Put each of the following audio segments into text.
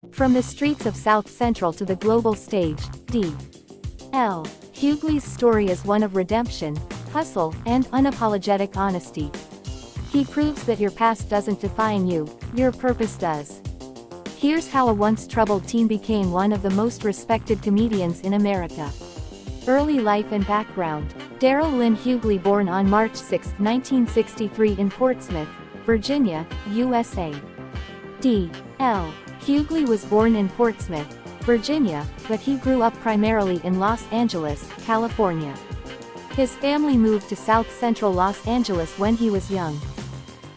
From the streets of South Central to the global stage, D.L Hughley's story is one of redemption, hustle, and unapologetic honesty. He proves that your past doesn't define you, your purpose does. Here's how a once troubled teen became one of the most respected comedians in America. Early life and background. Darryl Lynn Hughley, born on March 6, 1963 in Portsmouth, Virginia, USA. D.L Hughley was born in Portsmouth, Virginia, but he grew up primarily in Los Angeles, California. His family moved to South Central Los Angeles when he was young.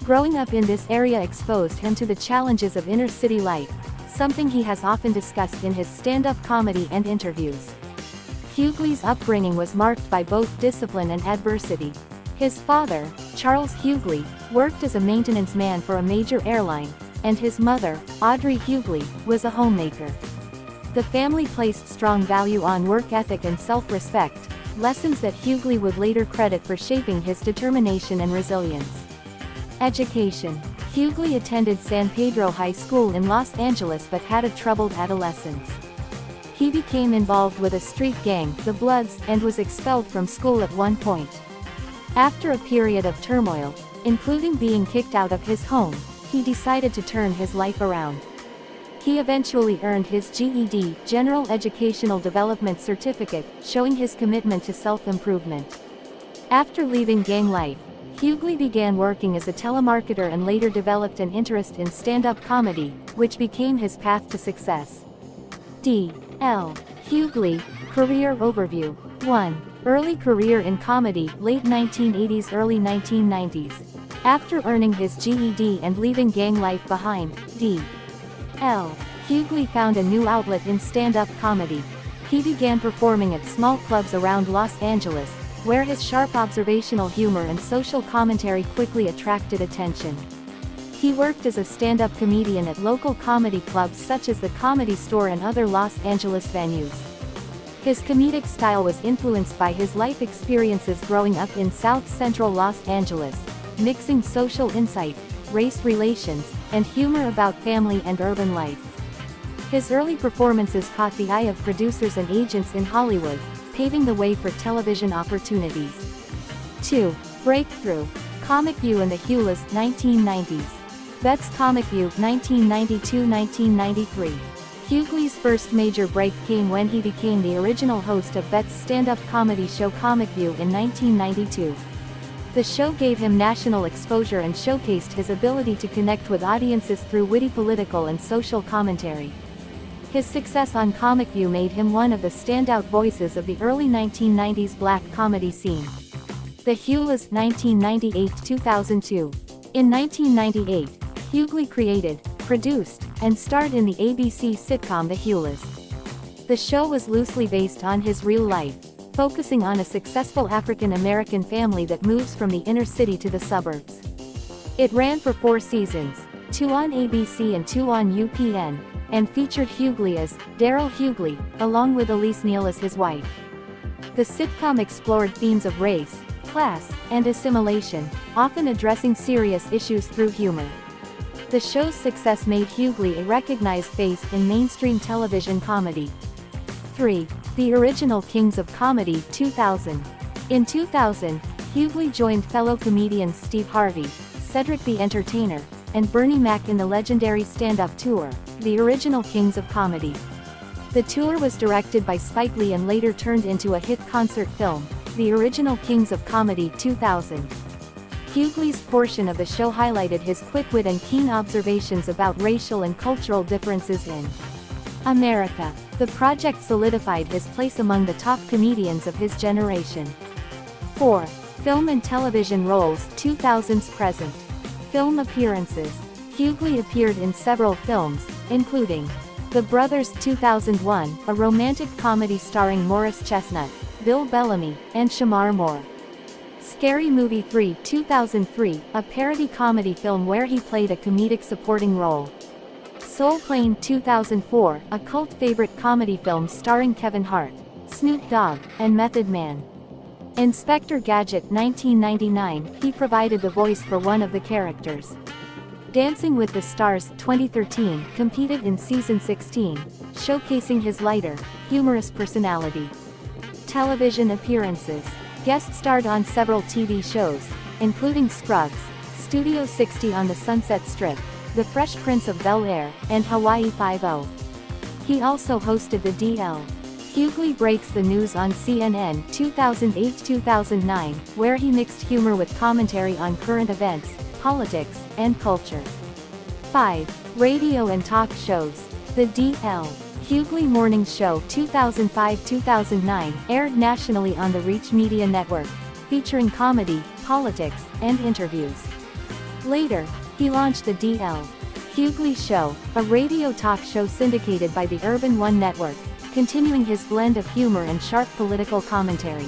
Growing up in this area exposed him to the challenges of inner-city life, something he has often discussed in his stand-up comedy and interviews. Hughley's upbringing was marked by both discipline and adversity. His father, Charles Hughley, worked as a maintenance man for a major airline, and his mother, Audrey Hughley, was a homemaker. The family placed strong value on work ethic and self-respect, lessons that Hughley would later credit for shaping his determination and resilience. Education. Hughley attended San Pedro High School in Los Angeles but had a troubled adolescence. He became involved with a street gang, the Bloods, and was expelled from school at one point. After a period of turmoil, including being kicked out of his home, he decided to turn his life around. He eventually earned his GED, General Educational Development Certificate, showing his commitment to self-improvement. After leaving gang life, Hughley began working as a telemarketer and later developed an interest in stand-up comedy, which became his path to success. D.L Hughley, Career Overview. 1. Early career in comedy, late 1980s, early 1990s. After earning his GED and leaving gang life behind, D.L Hughley found a new outlet in stand-up comedy. He began performing at small clubs around Los Angeles, where his sharp observational humor and social commentary quickly attracted attention. He worked as a stand-up comedian at local comedy clubs such as the Comedy Store and other Los Angeles venues. His comedic style was influenced by his life experiences growing up in South Central Los Angeles, mixing social insight, race relations, and humor about family and urban life. His early performances caught the eye of producers and agents in Hollywood, paving the way for television opportunities. 2. Breakthrough. ComicView and the Hughleys, 1990s. Bet's ComicView, 1992-1993. Hughley's first major break came when he became the original host of Bet's stand-up comedy show ComicView in 1992. The show gave him national exposure and showcased his ability to connect with audiences through witty political and social commentary. His success on ComicView made him one of the standout voices of the early 1990s black comedy scene. The Hughleys, 1998-2002. In 1998, Hughley created, produced, and starred in the ABC sitcom The Hughleys. The show was loosely based on his real life, focusing on a successful African-American family that moves from the inner city to the suburbs. It ran for 4 seasons, 2 on ABC and 2 on UPN, and featured Hughley as Darryl Hughley, along with Elise Neal as his wife. The sitcom explored themes of race, class, and assimilation, often addressing serious issues through humor. The show's success made Hughley a recognized face in mainstream television comedy. 3. The Original Kings of Comedy, 2000. In 2000, Hughley joined fellow comedians Steve Harvey, Cedric the Entertainer, and Bernie Mac in the legendary stand-up tour, The Original Kings of Comedy. The tour was directed by Spike Lee and later turned into a hit concert film, The Original Kings of Comedy, 2000. Hughley's portion of the show highlighted his quick wit and keen observations about racial and cultural differences in America. The project solidified his place among the top comedians of his generation. 4. Film and television roles, 2000s present. Film appearances. Hughley appeared in several films, including The Brothers, 2001, a romantic comedy starring Morris Chestnut, Bill Bellamy, and Shamar Moore. Scary Movie 3, 2003, a parody comedy film where he played a comedic supporting role. Soul Plane, 2004, a cult favorite comedy film starring Kevin Hart, Snoop Dogg, and Method Man. Inspector Gadget, 1999, he provided the voice for one of the characters. Dancing with the Stars 2013 competed in season 16, showcasing his lighter, humorous personality. Television appearances. Guest starred on several TV shows, including Scrubs, Studio 60 on the Sunset Strip, The Fresh Prince of Bel-Air, and Hawaii Five-0. He also hosted the D.L Hughley Breaks the News on CNN 2008-2009, where he mixed humor with commentary on current events, politics, and culture. 5. Radio and talk shows. The D.L Hughley Morning Show 2005-2009 aired nationally on the Reach Media Network, featuring comedy, politics, and interviews. Later, he launched the D.L Hughley Show, a radio talk show syndicated by the Urban One Network, continuing his blend of humor and sharp political commentary.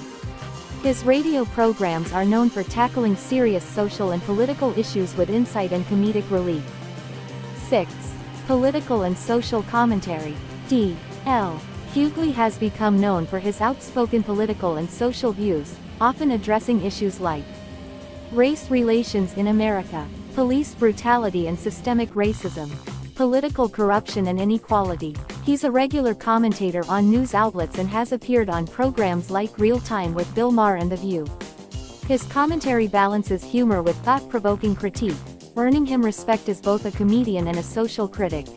His radio programs are known for tackling serious social and political issues with insight and comedic relief. 6. Political and social commentary. D.L Hughley has become known for his outspoken political and social views, often addressing issues like race relations in America, police brutality and systemic racism, political corruption and inequality. He's a regular commentator on news outlets and has appeared on programs like Real Time with Bill Maher and The View. His commentary balances humor with thought-provoking critique, earning him respect as both a comedian and a social critic.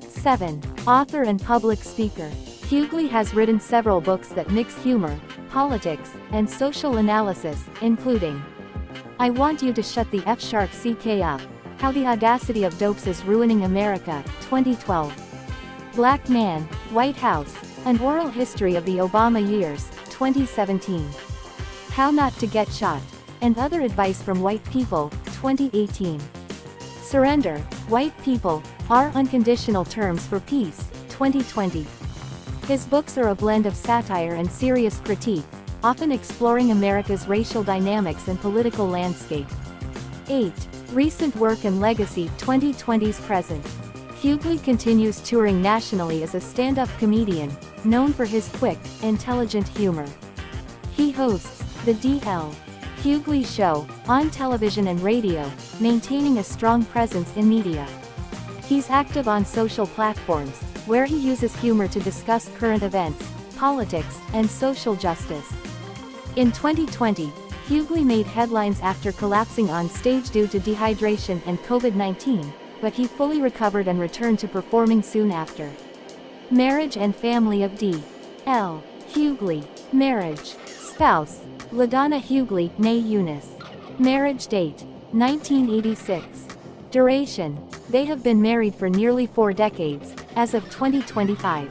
7. Author and public speaker. Hughley has written several books that mix humor, politics, and social analysis, including I Want You to Shut the F-Shark CK Up, How the Audacity of Dopes is Ruining America, 2012. Black Man, White House, An Oral History of the Obama Years, 2017. How Not to Get Shot, and Other Advice from White People, 2018. Surrender, White People, Are Unconditional Terms for Peace, 2020. His books are a blend of satire and serious critique, often exploring America's racial dynamics and political landscape. 8. Recent work and legacy 2020s present. Hughley continues touring nationally as a stand-up comedian, known for his quick, intelligent humor. He hosts the D.L Hughley Show on television and radio, maintaining a strong presence in media. He's active on social platforms, where he uses humor to discuss current events, politics, and social justice. In 2020, Hughley made headlines after collapsing on stage due to dehydration and COVID-19, but he fully recovered and returned to performing soon after. Marriage and family of D.L Hughley. Marriage. Spouse, LaDonna Hughley, née Eunice. Marriage date, 1986. Duration, they have been married for nearly 4 decades, as of 2025.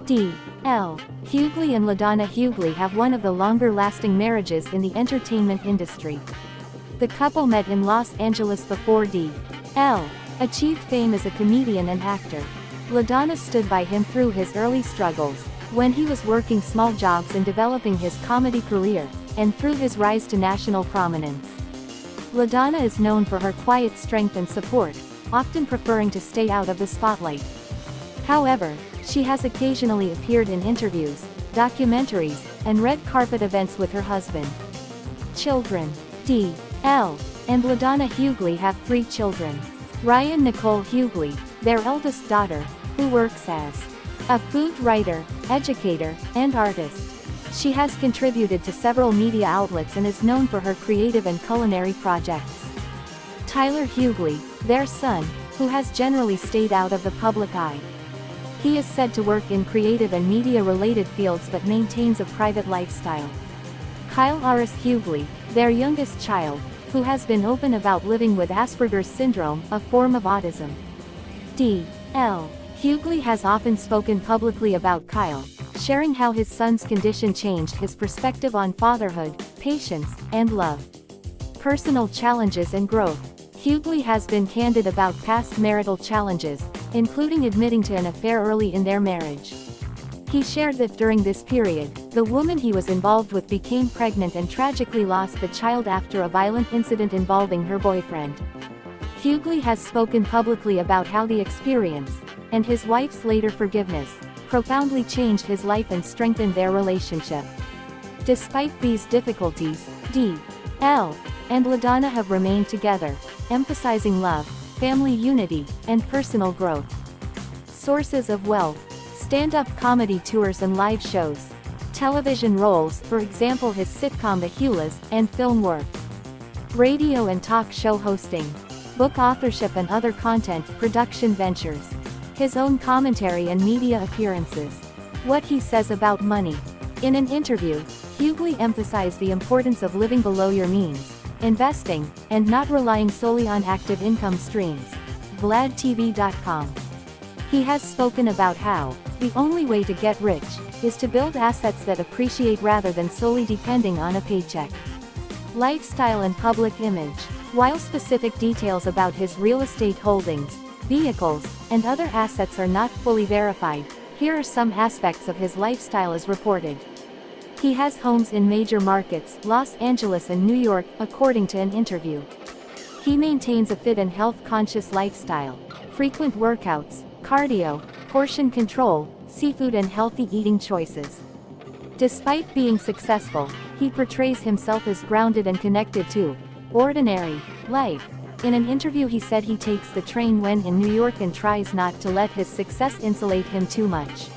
D.L Hughley and LaDonna Hughley have one of the longer-lasting marriages in the entertainment industry. The couple met in Los Angeles before D.L achieved fame as a comedian and actor. LaDonna stood by him through his early struggles, when he was working small jobs and developing his comedy career, and through his rise to national prominence. LaDonna is known for her quiet strength and support, often preferring to stay out of the spotlight. However, she has occasionally appeared in interviews, documentaries, and red carpet events with her husband. Children. D.L and LaDonna Hughley have 3 children. Ryan Nicole Hughley, their eldest daughter, who works as a food writer, educator, and artist. She has contributed to several media outlets and is known for her creative and culinary projects. Tyler Hughley, their son, who has generally stayed out of the public eye. He is said to work in creative and media-related fields but maintains a private lifestyle. Kyle Aris Hughley, their youngest child, who has been open about living with Asperger's syndrome, a form of autism. D.L Hughley has often spoken publicly about Kyle, sharing how his son's condition changed his perspective on fatherhood, patience, and love. Personal challenges and growth. Hughley has been candid about past marital challenges, including admitting to an affair early in their marriage. He shared that during this period, the woman he was involved with became pregnant and tragically lost the child after a violent incident involving her boyfriend. Hughley has spoken publicly about how the experience, and his wife's later forgiveness, profoundly changed his life and strengthened their relationship. Despite these difficulties, D.L and LaDonna have remained together, emphasizing love, family unity, and personal growth. Sources of wealth: stand-up comedy tours and live shows. Television roles, for example his sitcom The Hughleys, and film work. Radio and talk show hosting. Book authorship and other content production ventures. His own commentary and media appearances. What he says about money. In an interview, Hughley emphasized the importance of living below your means, investing, and not relying solely on active income streams. VladTV.com. He has spoken about how the only way to get rich is to build assets that appreciate rather than solely depending on a paycheck. Lifestyle and public image. While specific details about his real estate holdings, vehicles, and other assets are not fully verified, here are some aspects of his lifestyle as reported. He has homes in major markets, Los Angeles and New York, according to an interview. He maintains a fit and health-conscious lifestyle, frequent workouts, cardio, portion control, seafood and healthy eating choices. Despite being successful, he portrays himself as grounded and connected to ordinary life. In an interview he said he takes the train when in New York and tries not to let his success insulate him too much.